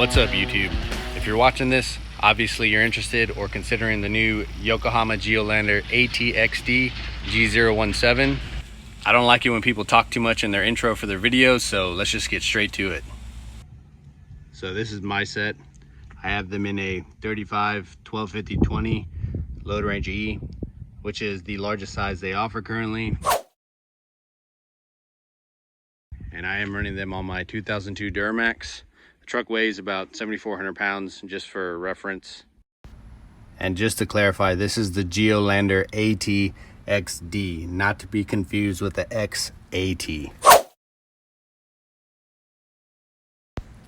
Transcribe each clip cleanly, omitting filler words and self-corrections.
What's up, YouTube? If you're watching this, obviously you're interested or considering the new Yokohama Geolandar ATXD G017. I don't like it when people talk too much in their intro for their videos, so let's just get straight to it. So this is my set. I have them in a 35 1250 20 load range E, which is the largest size they offer currently. And I am running them on my 2002 Duramax. The truck weighs about 7,400 pounds, just for reference. And just to clarify, this is the Geolandar ATXD, not to be confused with the XAT.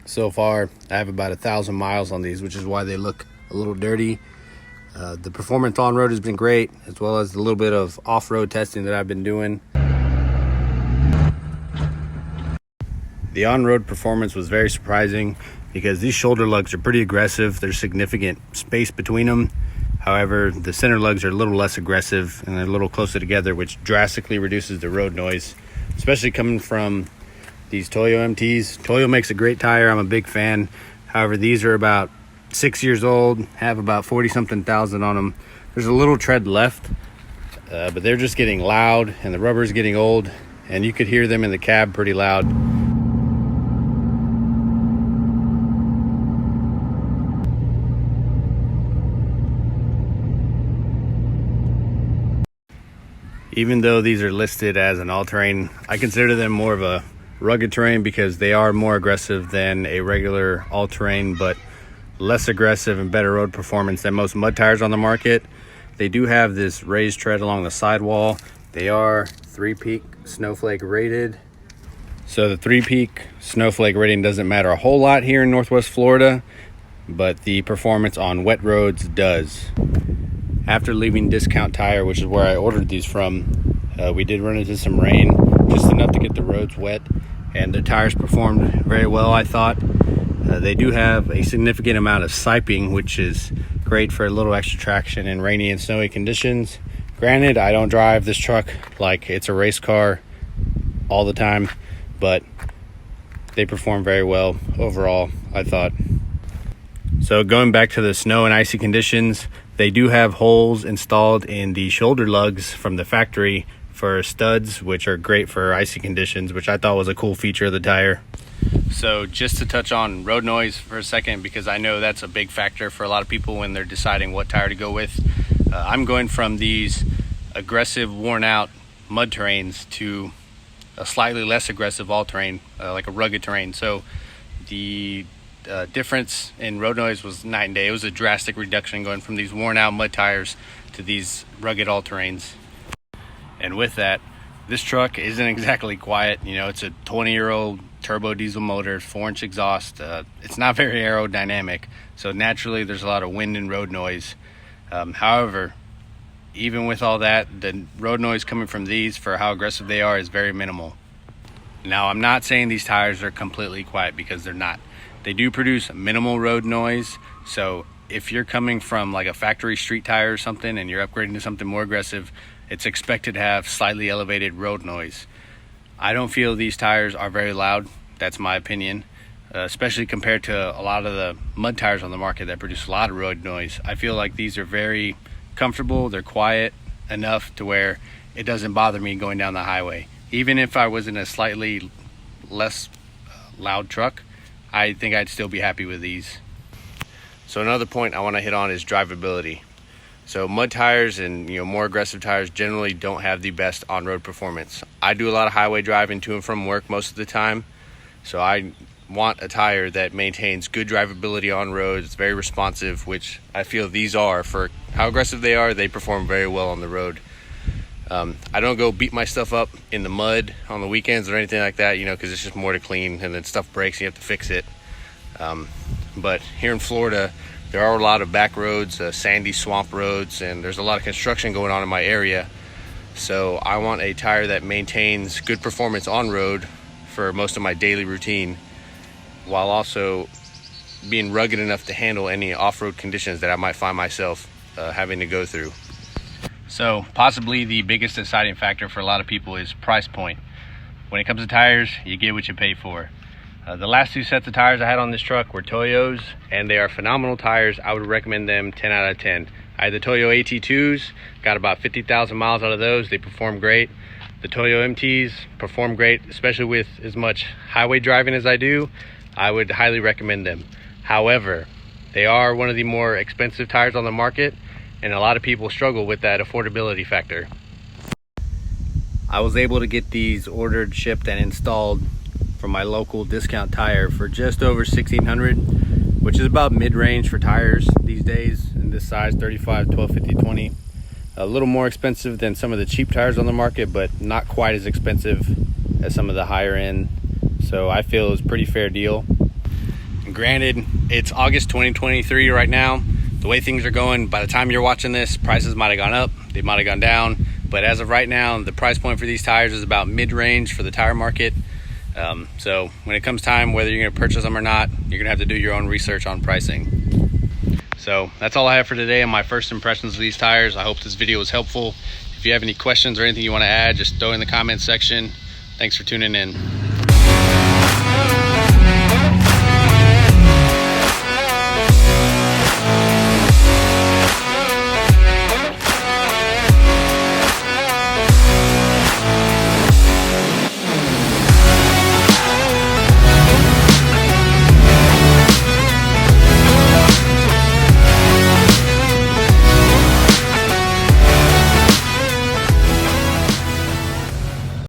So far, I have about 1,000 miles on these, which is why they look a little dirty. The performance on road has been great, as well as a little bit of off-road testing that I've been doing. The on-road performance was very surprising because these shoulder lugs are pretty aggressive. There's significant space between them. However, the center lugs are a little less aggressive and they're a little closer together, which drastically reduces the road noise, especially coming from these Toyo MTs. Toyo makes a great tire. I'm a big fan. However, these are about 6 years old, have about 40-something thousand on them. There's a little tread left, but they're just getting loud and the rubber is getting old, and you could hear them in the cab pretty loud. Even though these are listed as an all-terrain, I consider them more of a rugged terrain because they are more aggressive than a regular all-terrain, but less aggressive and better road performance than most mud tires on the market. They do have this raised tread along the sidewall. They are 3-peak snowflake rated. So the 3-peak snowflake rating doesn't matter a whole lot here in Northwest Florida, but the performance on wet roads does. After leaving Discount Tire, which is where I ordered these from, we did run into some rain, just enough to get the roads wet, and the tires performed very well, I thought. They do have a significant amount of siping, which is great for a little extra traction in rainy and snowy conditions. Granted, I don't drive this truck like it's a race car all the time, but they perform very well overall, I thought. So going back to the snow and icy conditions, they do have holes installed in the shoulder lugs from the factory for studs, which are great for icy conditions, which I thought was a cool feature of the tire. So just to touch on road noise for a second, because I know that's a big factor for a lot of people when they're deciding what tire to go with. I'm going from these aggressive, worn out mud terrains to a slightly less aggressive all-terrain, like a rugged terrain. So the difference in road noise was night and day. It was a drastic reduction going from these worn out mud tires to these rugged all-terrains. And with that, this truck isn't exactly quiet. You know, it's a 20-year-old turbo diesel motor, 4-inch exhaust. It's not very aerodynamic, so naturally there's a lot of wind and road noise. However, even with all that, the road noise coming from these, for how aggressive they are, is very minimal. Now, I'm not saying these tires are completely quiet, because they're not. They do produce minimal road noise, so if you're coming from like a factory street tire or something and you're upgrading to something more aggressive, it's expected to have slightly elevated road noise. I don't feel these tires are very loud. That's my opinion, especially compared to a lot of the mud tires on the market that produce a lot of road noise. I feel like these are very comfortable. They're quiet enough to where it doesn't bother me going down the highway. Even if I was in a slightly less loud truck, I think I'd still be happy with these. So another point I want to hit on is drivability. So mud tires and more aggressive tires generally don't have the best on-road performance. I do a lot of highway driving to and from work most of the time, so I want a tire that maintains good drivability on road. It's very responsive, which I feel these are. For how aggressive they are, they perform very well on the road. I don't go beat my stuff up in the mud on the weekends or anything like that, because it's just more to clean, and then stuff breaks and you have to fix it. But here in Florida, there are a lot of back roads, sandy swamp roads, and there's a lot of construction going on in my area. So I want a tire that maintains good performance on road for most of my daily routine, while also being rugged enough to handle any off-road conditions that I might find myself having to go through. So possibly the biggest deciding factor for a lot of people is price point. When it comes to tires, you get what you pay for. The last two sets of tires I had on this truck were Toyos, and they are phenomenal tires. I would recommend them 10 out of 10. I had the Toyo AT2s, got about 50,000 miles out of those. They perform great. The Toyo MTs perform great, especially with as much highway driving as I do. I would highly recommend them. However, they are one of the more expensive tires on the market, and a lot of people struggle with that affordability factor. I was able to get these ordered, shipped, and installed from my local discount tire for just over $1,600, which is about mid-range for tires these days in this size, 35, 12, 50, 20. A little more expensive than some of the cheap tires on the market, but not quite as expensive as some of the higher end. So I feel it's a pretty fair deal. And granted, it's August 2023 right now. The way things are going, by the time you're watching this, prices might have gone up, they might have gone down. But as of right now, the price point for these tires is about mid-range for the tire market. So when it comes time, whether you're gonna purchase them or not, you're gonna have to do your own research on pricing. So that's all I have for today on my first impressions of these tires. I hope this video was helpful. If you have any questions or anything you wanna add, just throw in the comments section. Thanks for tuning in.